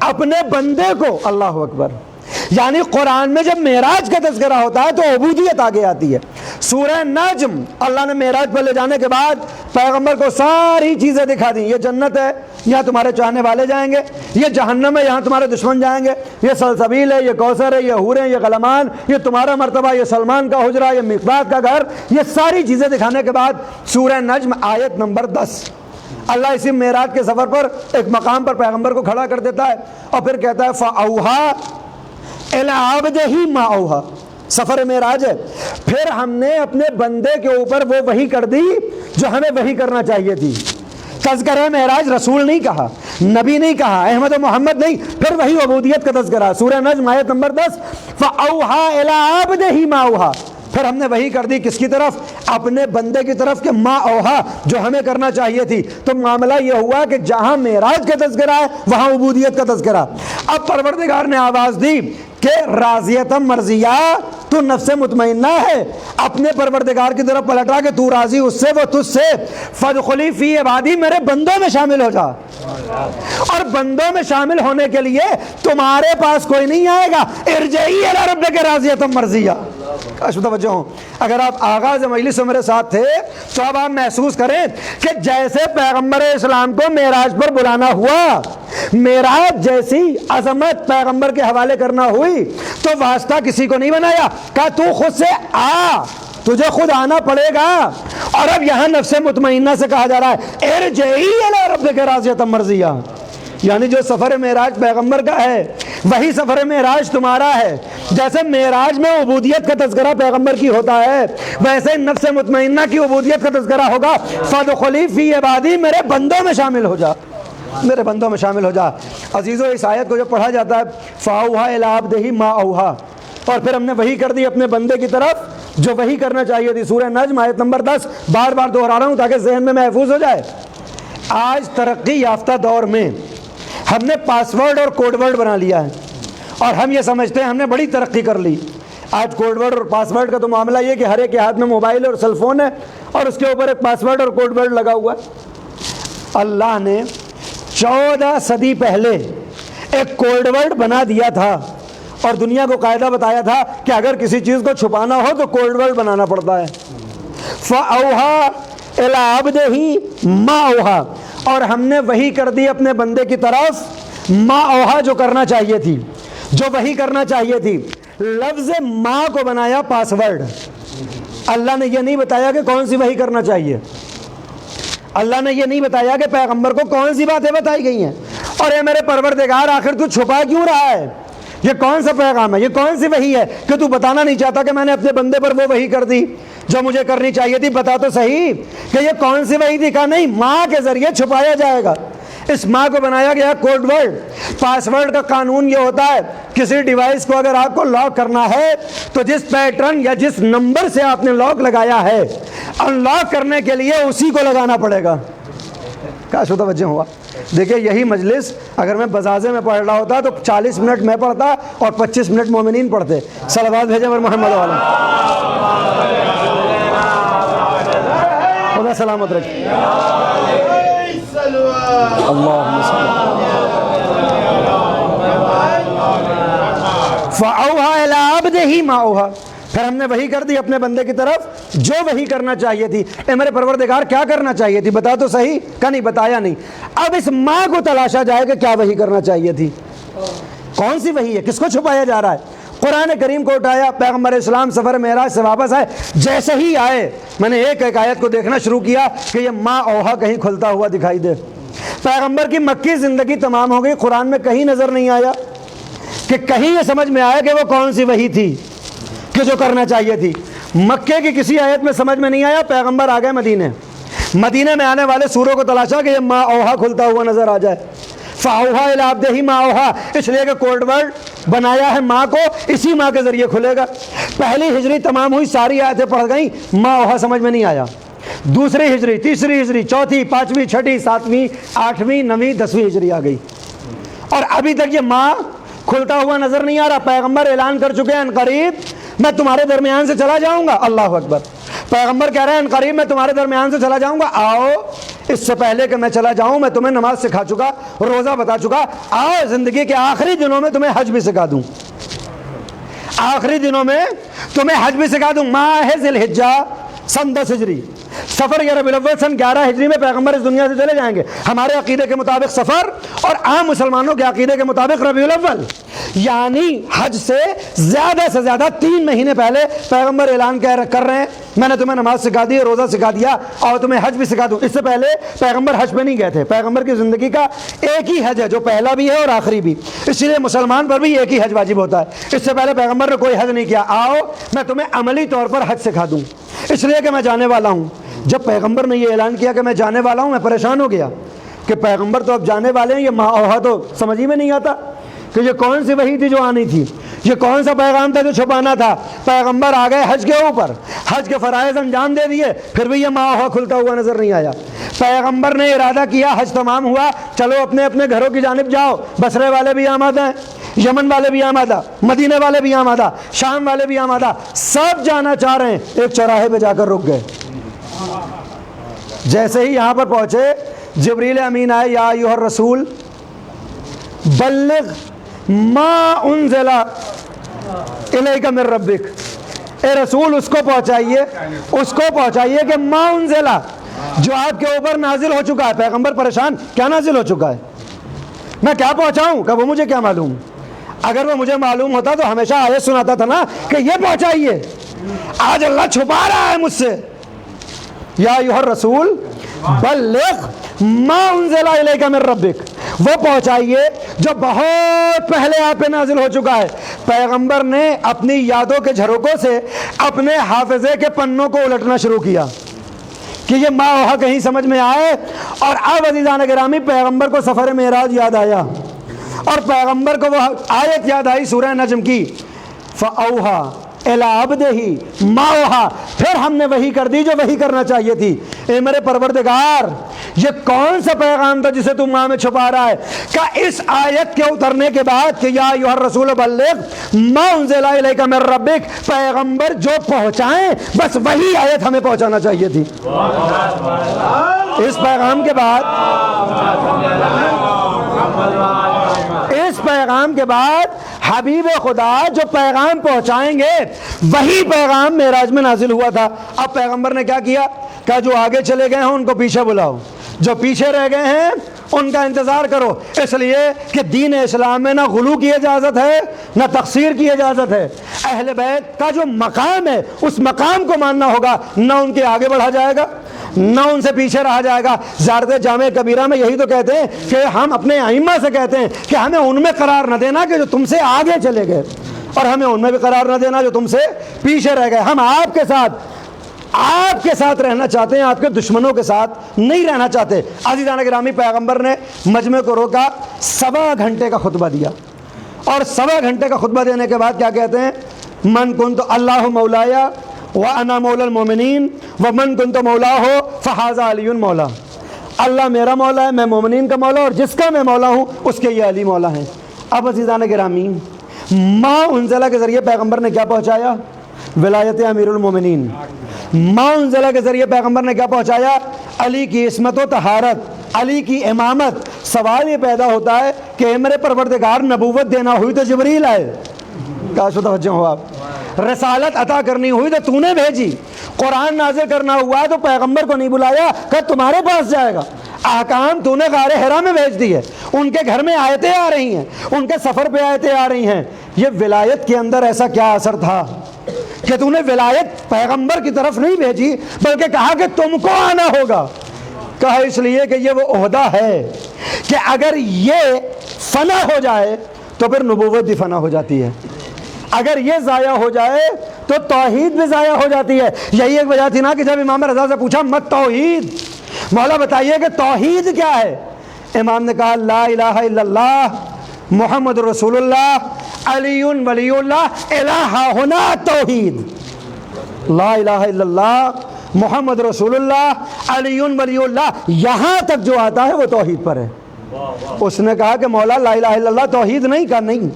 اپنے بندے کو۔ اللہ اکبر۔ یعنی قرآن میں جب معراج کا تذکرہ ہوتا ہے تو عبودیت آگے آتی ہے۔ سورہ نجم، اللہ نے معراج پر لے جانے کے بعد پیغمبر کو ساری چیزیں دکھا دیں، یہ جنت ہے، یہاں تمہارے چاہنے والے جائیں گے، یہ جہنم ہے، یہاں تمہارے دشمن جائیں گے، یہ سلسبیل ہے، یہ کوثر ہے، یہ حور ہیں، یہ غلمان، یہ تمہارا مرتبہ، یہ سلمان کا حجرہ، یہ مقداد کا گھر، یہ ساری چیزیں دکھانے کے بعد سورہ نجم آیت نمبر 10، اللہ اسی معراج کے سفر پر ایک مقام پر پیغمبر کو کھڑا کر دیتا ہے اور پھر کہتا ہے فَأَوْحَىٰ إِلَىٰ عَبْدِهِ مَا أَوْحَىٰ، سفر معراج ہے۔ پھر ہم نے اپنے بندے کے اوپر وہ وحی کر دی جو ہمیں وحی کرنا چاہیے تھی۔ تذکرہ معراج رسول نہیں کہا، نبی نہیں کہا، احمد و محمد نہیں، پھر وہی عبودیت کا تذکرہ۔ سورہ نجم آیت نمبر 10، فَأَوْحَىٰ إِلَىٰ عَبْدِهِ مَا أَوْحَىٰ، پھر ہم نے وحی کر دی کس کی طرف؟ اپنے بندے کی طرف، کہ ما اوہا، جو ہمیں کرنا چاہیے تھی۔ تو معاملہ یہ ہوا کہ جہاں معراج کا تذکرہ ہے وہاں عبودیت کا تذکرہ۔ اب پروردگار نے آواز دی کہ راضیتم مرضیہ، تو نفس مطمئنہ ہے، اپنے پروردگار کی طرف پلٹا کہ تو راضی اس سے، وہ تجھ سے، فادخلی فی عبادی، میرے بندوں میں شامل ہو جا۔ اور بندوں میں شامل ہونے کے لیے تمہارے پاس کوئی نہیں آئے گا، ارجعی الی ربک راضیۃ مرضیہ۔ کاش توجہ ہوں، اگر آپ آغاز مجلس میرے ساتھ تھے تو اب آپ محسوس کریں کہ جیسے پیغمبر اسلام کو معراج پر بلانا ہوا، معراج جیسی عظمت پیغمبر کے حوالے کرنا ہوئی تو واسطہ کسی کو نہیں بنایا، کہا تو خود سے آ، تجھے خود آنا پڑے گا۔ اور اب یہاں نفس مطمئنہ سے کہا جا رہا ہے ارجعی الی ربک راضیۃ مرضیہ، یعنی جو سفر معراج پیغمبر کا ہے وہی سفر معراج تمہارا ہے۔ جیسے معراج میں عبودیت کا تذکرہ پیغمبر کی ہوتا ہے، ویسے نفس مطمئنہ کی عبودیت کا تذکرہ ہوگا، فادخلی فی عبادی، میرے بندوں میں شامل ہو جا، میرے بندوں میں شامل ہو جا۔ عزیزو، اس آیت کو جو پڑھا جاتا ہے فَأَوْحَىٰ إِلَىٰ عَبْدِهِ مَا أَوْحَىٰ، اور پھر ہم نے وحی کر دی اپنے بندے کی طرف جو وہی کرنا چاہیے تھی. سورہ نجم آیت نمبر 10. بار بار دہرا رہا ہوں تاکہ ذہن میں محفوظ ہو جائے. آج ترقی یافتہ دور میں ہم نے پاس ورڈ اور کوڈ ورڈ بنا لیا ہے اور ہم یہ سمجھتے ہیں ہم نے بڑی ترقی کر لی. آج کوڈ ورڈ اور پاس ورڈ کا تو معاملہ یہ کہ ہر ایک کے ہاتھ میں موبائل اور سیل فون ہے اور اس کے اوپر ایک پاس ورڈ اور کوڈ ورڈ لگا ہوا ہے. اللہ نے 14 صدی پہلے ایک کوڈ ورڈ بنا دیا تھا اور دنیا کو قاعدہ بتایا تھا کہ اگر کسی چیز کو چھپانا ہو تو کوڈ ورڈ بنانا پڑتا ہے. فَأَوْحَىٰ إِلَىٰ عَبْدِهِ مَا أَوْحَىٰ, اور ہم نے وحی کر دی اپنے بندے کی طرف ما اوحا, جو کرنا چاہیے تھی, جو وحی کرنا چاہیے تھی. لفظ ما کو بنایا پاس ورڈ. اللہ نے یہ نہیں بتایا کہ کون سی وحی کرنا چاہیے. اللہ نے یہ نہیں بتایا کہ پیغمبر کو کون سی باتیں بتائی گئی ہیں. اور اے میرے پروردگار آخر تو چھپا کیوں رہا ہے؟ یہ کون سا پیغام ہے, یہ کون سی وحی ہے کہ تو بتانا نہیں چاہتا کہ میں نے اپنے بندے پر وہ وحی کر دی جو مجھے کرنی چاہیے تھی؟ بتا تو صحیح کہ یہ کون سی وحی تھی. کہا نہیں, ماں کے ذریعے چھپایا جائے گا. اس ماں کو بنایا گیا کوڈ ورڈ. پاس ورڈ کا قانون یہ ہوتا ہے, کسی ڈیوائس کو اگر آپ کو لاک کرنا ہے تو جس پیٹرن یا جس نمبر سے آپ نے لاک لگایا ہے, ان لاک کرنے کے لیے اسی کو لگانا پڑے گا. کاش متوجہ ہوا. دیکھیں یہی مجلس اگر میں بزازے میں پڑھ رہا ہوتا تو 40 منٹ میں پڑھتا اور 25 منٹ مومنین پڑھتے. صلوات بھیجیں پر محمد والا. خدا سلامت رکھے. اللہم صلی فَأَوْحَىٰ إِلَىٰ عَبْدِهِ مَا أَوْحَىٰ, پھر ہم نے وحی کر دی اپنے بندے کی طرف جو وحی کرنا چاہیے تھی. اے میرے پروردگار کیا کرنا چاہیے تھی؟ بتا تو صحیح. کہ نہیں بتایا نہیں. اب اس ماں کو تلاشا جائے کہ کیا وحی کرنا چاہیے تھی, کون سی وحی ہے, کس کو چھپایا جا رہا ہے. قرآن کریم کو اٹھایا, پیغمبر اسلام سفر معراج سے واپس آئے. جیسے ہی آئے میں نے ایک ایک آیت کو دیکھنا شروع کیا کہ یہ ماں اوہا کہیں کھلتا ہوا دکھائی دے. پیغمبر کی مکی زندگی تمام ہو گئی, قرآن میں کہیں نظر نہیں آیا کہ کہیں یہ سمجھ میں آیا کہ وہ کون سی وحی تھی کہ جو کرنا چاہیے تھی. مکے کی کسی آیت میں سمجھ میں نہیں آیا. پیغمبر آ گئے مدینے, مدینے میں آنے والے سوروں کو تلاشا کہ یہ ماں اوہا کھلتا ہوا نظر آ جائے. فَأَوْحَىٰ إِلَىٰ عَبْدِهِ مَا أَوْحَىٰ, اس لیے کہ کوڈ ورڈ بنایا ہے ماں کو, اسی ماں کے ذریعے کھلے گا. پہلی ہجری تمام ہوئی, ساری آیتیں پڑھ گئیں, ماں اوہا سمجھ میں نہیں آیا. دوسری ہجری, تیسری ہجری, چوتھی, پانچویں, چھٹی, ساتویں, آٹھویں, نویں, 10ویں ہجری آ گئی اور ابھی تک یہ ماں کھلتا ہوا نظر نہیں آ رہا. پیغمبر اعلان کر چکے ہیں ان قریب میں تمہارے درمیان سے چلا جاؤں گا. اللہ اکبر. پیغمبر کہہ رہے ہیں ان قریب میں تمہارے درمیان سے چلا جاؤں گا. آؤ, اس سے پہلے کہ میں چلا جاؤں میں تمہیں نماز سکھا چکا, روزہ بتا چکا. آؤ زندگی کے آخری دنوں میں تمہیں حج بھی سکھا دوں, آخری دنوں میں تمہیں حج بھی سکھا دوں. ماہ ذی الحجہ سن 10 ہجری, سفر یا ربیع الاول سن 11 ہجری میں پیغمبر اس دنیا سے چلے جائیں گے. ہمارے عقیدے کے مطابق سفر اور عام مسلمانوں کے عقیدے کے مطابق ربیع الاول, یعنی حج سے زیادہ 3 مہینے پہلے پیغمبر اعلان کر رہے ہیں میں نے تمہیں نماز سکھا دی, روزہ سکھا دیا اور تمہیں حج بھی سکھا دوں. اس سے پہلے پیغمبر حج پہ نہیں گئے تھے. پیغمبر کی زندگی کا ایک ہی حج ہے جو پہلا بھی ہے اور آخری بھی, اس لیے مسلمان پر بھی ایک ہی حج واجب ہوتا ہے. اس سے پہلے پیغمبر نے کوئی حج نہیں کیا. آؤ میں تمہیں عملی طور پر حج سکھا دوں, اس لیے کہ میں جانے والا ہوں. جب پیغمبر نے یہ اعلان کیا کہ میں جانے والا ہوں, میں پریشان ہو گیا کہ پیغمبر تو اب جانے والے ہیں, یہ ماں اوہا تو سمجھ ہی میں نہیں آتا کہ یہ کون سی وحی تھی جو آنی تھی, یہ کون سا پیغام تھا جو چھپانا تھا. پیغمبر آ گئے حج کے اوپر, حج کے فرائض انجام دے دیے, پھر بھی یہ ماں اوہا کھلتا ہوا نظر نہیں آیا. پیغمبر نے ارادہ کیا, حج تمام ہوا, چلو اپنے اپنے گھروں کی جانب جاؤ. بصرے والے بھی آمادہ ہیں, یمن والے بھی آمادہ, مدینے والے بھی آمادہ, شام والے بھی آمادہ, سب جانا چاہ رہے ہیں. ایک چوراہے پہ جا کر رک گئے. جیسے ہی یہاں پر پہنچے جبریل امین آئے, یا ایھا الرسول بلغ ما انزل الیک من ربک, اے رسول اس کو پہنچائیے کہ ما انزل, جو آپ کے اوپر نازل ہو چکا ہے. پیغمبر پریشان, کیا نازل ہو چکا ہے, میں کیا پہنچاؤں؟ کہ وہ مجھے کیا معلوم, اگر وہ مجھے معلوم ہوتا تو ہمیشہ آیت سناتا تھا نا کہ یہ پہنچائیے. آج اللہ چھپا رہا ہے مجھ سے. یا ایھا الرسول بلغ ما انزل الیک من ربک, وہ پہنچائیے جو بہت پہلے آپ پہ نازل ہو چکا ہے. پیغمبر نے اپنی یادوں کے جھروکوں سے اپنے حافظے کے پنوں کو الٹنا شروع کیا کہ یہ ماں اوہا کہیں سمجھ میں آئے. اور اب عزیزان گرامی پیغمبر کو سفر معراج یاد آیا اور پیغمبر کو وہ آیت یاد آئی سورہ نجم کی, فَأَوْحَىٰ الی عبدہ ما اوحی، پھر ہم نے وحی کر دی جو وحی کرنا چاہیے تھی۔ اے میرے پروردگار یہ کون سا پیغام تھا جسے تم ماں میں چھپا رہا ہے؟ کہ اس آیت کے اترنے کے بعد کہ یا ایھا الرسول بلغ ما انزل الیک من ربک، پیغمبر جو پہنچائیں بس وہی آیت ہمیں پہنچانا چاہیے تھی۔ اس پیغام کے بعد حبیب خدا جو پیغام پہنچائیں گے وہی پیغام معراج میں نازل ہوا تھا۔ اب پیغمبر نے کیا کیا کہ جو آگے چلے گئے ہیں ان کو پیچھے بلاؤ، جو پیچھے رہ گئے ہیں ان کا انتظار کرو، اس لیے کہ دین اسلام میں نہ غلو کی اجازت ہے نہ تقصیر کی اجازت ہے۔ اہل بیت کا جو مقام ہے اس مقام کو ماننا ہوگا، نہ ان کے آگے بڑھا جائے گا نہ ان سے پیچھے رہا جائے گا۔ زیارت جامع کبیرہ میں یہی تو کہتے ہیں کہ ہم اپنے ائمہ سے کہتے ہیں کہ ہمیں ان میں قرار نہ دینا کہ جو تم سے آگے چلے گئے، اور ہمیں ان میں بھی قرار نہ دینا جو تم سے پیچھے رہ گئے۔ ہم آپ کے ساتھ رہنا چاہتے ہیں، آپ کے دشمنوں کے ساتھ نہیں رہنا چاہتے۔ عزیزان گرامی، پیغمبر نے مجمع کو روکا، 1.25 گھنٹے کا خطبہ دیا، اور 1.25 گھنٹے کا خطبہ دینے کے بعد کیا کہتے ہیں؟ من کنت اللہ مولایا وانا مولا المومنین ومن کنت مولاہ فہذا علی مولا۔ اللہ میرا مولا ہے، میں مومنین کا مولا، اور جس کا میں مولا ہوں اس کے یہ علی مولا ہیں۔ اب عزیزان گرامی، ما انزلہ کے ذریعے پیغمبر نے کیا پہنچایا؟ ولایت امیر المومنین۔ ما انزلہ کے ذریعے پیغمبر نے کیا پہنچایا؟ علی کی عصمت و طہارت، علی کی امامت۔ سوال یہ پیدا ہوتا ہے کہ اے میرے پروردگار، نبوت دینا ہوئی تو جبریل آئے، کیا توجہ ہو آپ؟ رسالت عطا کرنی ہوئی تو تو نے بھیجی، قرآن نازل کرنا ہوا تو پیغمبر کو نہیں بلایا کہ تمہارے پاس جائے گا، احکام تو نے غار حرا میں بھیج دی ہے، ان کے گھر میں آیتیں آ رہی ہیں، ان کے سفر پہ آیتیں آ رہی ہیں۔ یہ ولایت کے اندر ایسا کیا اثر تھا کہ تو نے ولایت پیغمبر کی طرف نہیں بھیجی بلکہ کہا کہ تم کو آنا ہوگا؟ کہا اس لیے کہ یہ وہ عہدہ ہے کہ اگر یہ فنا ہو جائے تو پھر نبوت بھی فنا ہو جاتی ہے، اگر یہ ضائع ہو جائے تو توحید بھی ضائع ہو جاتی ہے۔ یہی ایک وجہ تھی نا کہ جب امام رضا سے پوچھا مت توحید، مولا بتائیے کہ توحید کیا ہے؟ امام نے کہا لا الہ الا اللہ محمد رسول اللہ علی ولی اللہ الہ ہونا توحید۔ لا الہ الا اللہ محمد رسول اللہ علی ولی اللہ، یہاں تک جو آتا ہے وہ توحید پر ہے۔ اس نے کہا کہ مولا لا الہ الا اللہ توحید نہیں، کہا نہیں،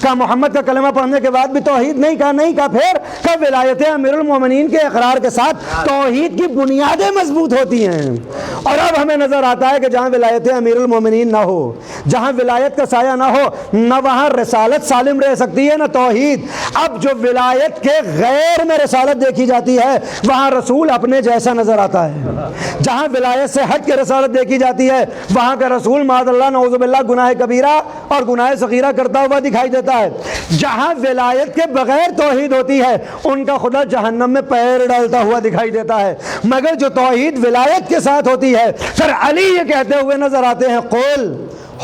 کہا محمد کا کلمہ پڑھنے کے بعد بھی توحید نہیں، کہا نہیں، کہا پھر کہ ولایت امیر المومنین کے اقرار کے ساتھ توحید کی بنیادیں مضبوط ہوتی ہیں۔ اور اب ہمیں نظر آتا ہے کہ جہاں ولایت امیر المومنین نہ ہو، جہاں ولایت کا سایہ نہ ہو، نہ وہاں رسالت سالم رہ سکتی ہے نہ توحید۔ اب جو ولایت کے غیر میں رسالت دیکھی جاتی ہے وہاں رسول اپنے جیسا نظر آتا ہے، جہاں ولایت سے ہٹ کے رسالت دیکھی جاتی ہے وہاں کا رسول معاذ اللہ نعوذ باللہ گناہ کبیرہ اور گناہ صغیرہ کرتا ہوا دکھائی دیتا ہے۔ جہاں ولایت کے بغیر توحید ہوتی ہے ان کا خدا جہنم میں پیر ڈالتا ہوا دکھائی دیتا ہے، مگر جو توحید ولایت کے ساتھ ہوتی ہے پھر علی یہ کہتے ہوئے نظر آتے ہیں قل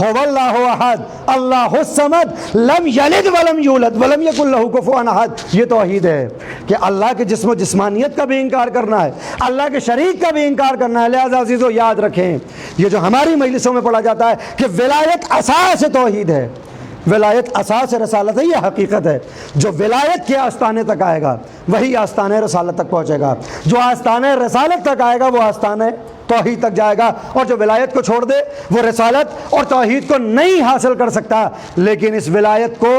هو اللہ احد اللہ الصمد لم یلد ولم یولد ولم یکن لہ کفوا احد۔ یہ توحید ہے کہ اللہ کے جسم و جسمانیت کا بھی انکار کرنا ہے، اللہ کے شریک کا بھی انکار کرنا ہے۔ لہذا عزیزو یاد رکھیں، یہ جو ہماری مجلسوں میں پڑھا جاتا ہے کہ ولایت اساس توحید ہے، ولایت اساس رسالت ہے، یہ حقیقت ہے۔ جو ولایت کے آستانے تک آئے گا وہی آستانے رسالت تک پہنچے گا، جو آستانے رسالت تک آئے گا وہ آستانے توحید تک جائے گا، اور جو ولایت کو چھوڑ دے وہ رسالت اور توحید کو نہیں حاصل کر سکتا۔ لیکن اس ولایت کو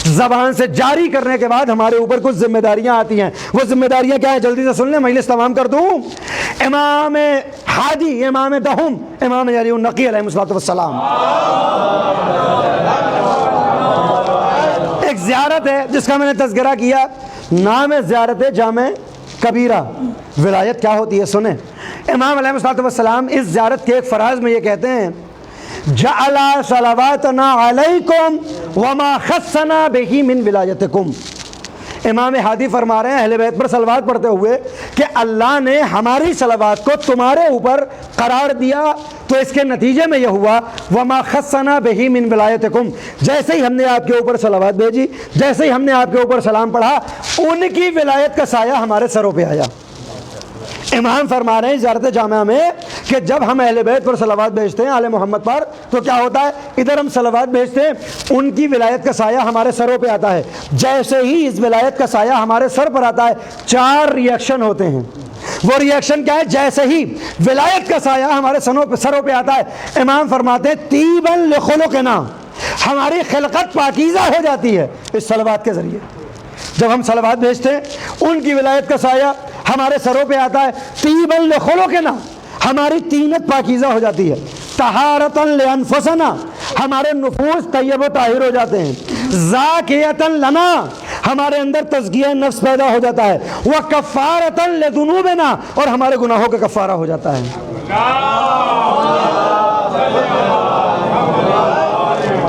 زبان سے جاری کرنے کے بعد ہمارے اوپر کچھ ذمہ داریاں آتی ہیں۔ وہ ذمہ داریاں کیا ہیں؟ جلدی سے سن لیں، مجلس تمام کر دوں۔ امام ہادی، امام دہم، امام علی النقی علیہ الصلوۃ والسلام، ایک زیارت ہے جس کا میں نے تذکرہ کیا، نام ہے زیارت جامع کبیرہ۔ ولایت کیا ہوتی ہے سنیں۔ امام علیہ الصلوۃ والسلام اس زیارت کے ایک فراز میں یہ کہتے ہیں جعل صلواتنا علیکم وما خصنا بہ من ولایتکم۔ امام ہادی فرما رہے ہیں اہل بیت پر صلوات پڑھتے ہوئے کہ اللہ نے ہماری صلوات کو تمہارے اوپر قرار دیا تو اس کے نتیجے میں یہ ہوا وما خصنا بہ من ولایتکم، جیسے ہی ہم نے آپ کے اوپر صلوات بھیجی، جیسے ہی ہم نے آپ کے اوپر سلام پڑھا، ان کی ولایت کا سایہ ہمارے سروں پہ آیا۔ امام فرما رہے ہیں زیارت جامعہ میں کہ جب ہم اہل بیت پر صلوات بھیجتے ہیں، آل محمد پر، تو کیا ہوتا ہے؟ ادھر ہم صلوات بھیجتے ہیں، ان کی ولایت کا سایہ ہمارے سروں پہ آتا ہے۔ جیسے ہی اس ولایت کا سایہ ہمارے سر پر آتا ہے 4 ریئیکشن ہوتے ہیں۔ وہ ریئیکشن کیا ہے؟ جیسے ہی ولایت کا سایہ ہمارے سروں پہ آتا ہے، امام فرماتے ہیں طیبا لخلقنا، ہماری خلقت پاکیزہ ہو جاتی ہے اس صلوات کے ذریعے۔ جب ہم صلوات بھیجتے ہیں، ان کی ولایت کا سایہ ہمارے سروں پہ آتا ہے، طیبا لخلقنا، ہماری طینت پاکیزہ ہو جاتی ہے۔ طہارتا لانفسنا، ہمارے نفوس طیب و طاہر ہو جاتے ہیں۔ زاکیتا لنا، ہمارے اندر تزکیہ نفس پیدا ہو جاتا ہے۔ وکفارتا لذنوبنا، اور ہمارے گناہوں کا کفارہ ہو جاتا ہے۔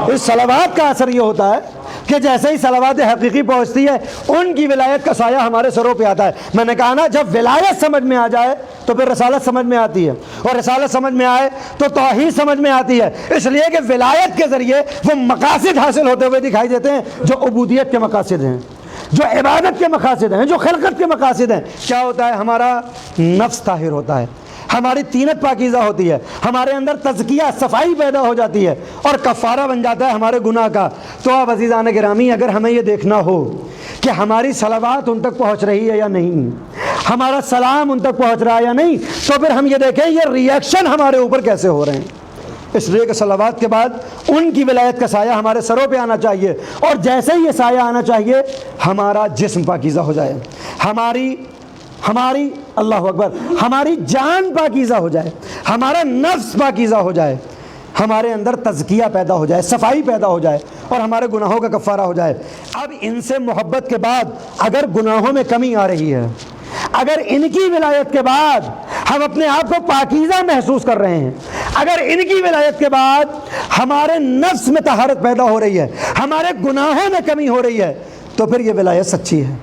اس صلوات کا اثر یہ ہوتا ہے کہ جیسے ہی صلوات حقیقی پہنچتی ہے، ان کی ولایت کا سایہ ہمارے سروں پہ آتا ہے۔ میں نے کہا نا، جب ولایت سمجھ میں آ جائے تو پھر رسالت سمجھ میں آتی ہے، اور رسالت سمجھ میں آئے تو توحید سمجھ میں آتی ہے، اس لیے کہ ولایت کے ذریعے وہ مقاصد حاصل ہوتے ہوئے دکھائی دیتے ہیں جو عبودیت کے مقاصد ہیں، جو عبادت کے مقاصد ہیں، جو خلقت کے مقاصد ہیں۔ کیا ہوتا ہے؟ ہمارا نفس طاہر ہوتا ہے، ہماری طینت پاکیزہ ہوتی ہے، ہمارے اندر تزکیہ صفائی پیدا ہو جاتی ہے، اور کفارہ بن جاتا ہے ہمارے گناہ کا۔ تو اب عزیزان گرامی، اگر ہمیں یہ دیکھنا ہو کہ ہماری صلوات ان تک پہنچ رہی ہے یا نہیں، ہمارا سلام ان تک پہنچ رہا ہے یا نہیں، تو پھر ہم یہ دیکھیں یہ ریئیکشن ہمارے اوپر کیسے ہو رہے ہیں۔ اس لیے کہ صلوات کے بعد ان کی ولایت کا سایہ ہمارے سروں پہ آنا چاہیے، اور جیسے ہی یہ سایہ آنا چاہیے، ہمارا جسم پاکیزہ ہو جائے، ہماری اللہ اکبر، ہماری جان پاکیزہ ہو جائے، ہمارا نفس پاکیزہ ہو جائے، ہمارے اندر تزکیہ پیدا ہو جائے، صفائی پیدا ہو جائے، اور ہمارے گناہوں کا کفارہ ہو جائے۔ اب ان سے محبت کے بعد اگر گناہوں میں کمی آ رہی ہے، اگر ان کی ولایت کے بعد ہم اپنے آپ کو پاکیزہ محسوس کر رہے ہیں، اگر ان کی ولایت کے بعد ہمارے نفس میں طہارت پیدا ہو رہی ہے، ہمارے گناہوں میں کمی ہو رہی ہے، تو پھر یہ ولایت سچی ہے،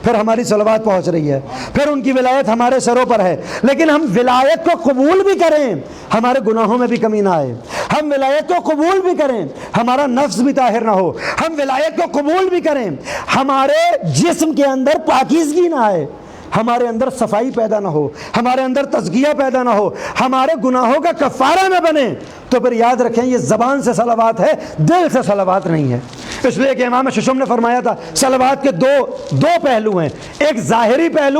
پھر ہماری صلوات پہنچ رہی ہے، پھر ان کی ولایت ہمارے سروں پر ہے۔ لیکن ہم ولایت کو قبول بھی کریں، ہمارے گناہوں میں بھی کمی نہ آئے، ہم ولایت کو قبول بھی کریں، ہمارا نفس بھی طاہر نہ ہو، ہم ولایت کو قبول بھی کریں، ہمارے جسم کے اندر پاکیزگی نہ آئے، ہمارے اندر صفائی پیدا نہ ہو، ہمارے اندر تزکیہ پیدا نہ ہو، ہمارے گناہوں کا کفارہ نہ بنے، تو پھر یاد رکھیں یہ زبان سے صلوات ہے، دل سے صلوات نہیں ہے۔ اس لیے کہ امام ششم نے فرمایا تھا صلوات کے دو پہلو ہیں، ایک ظاہری پہلو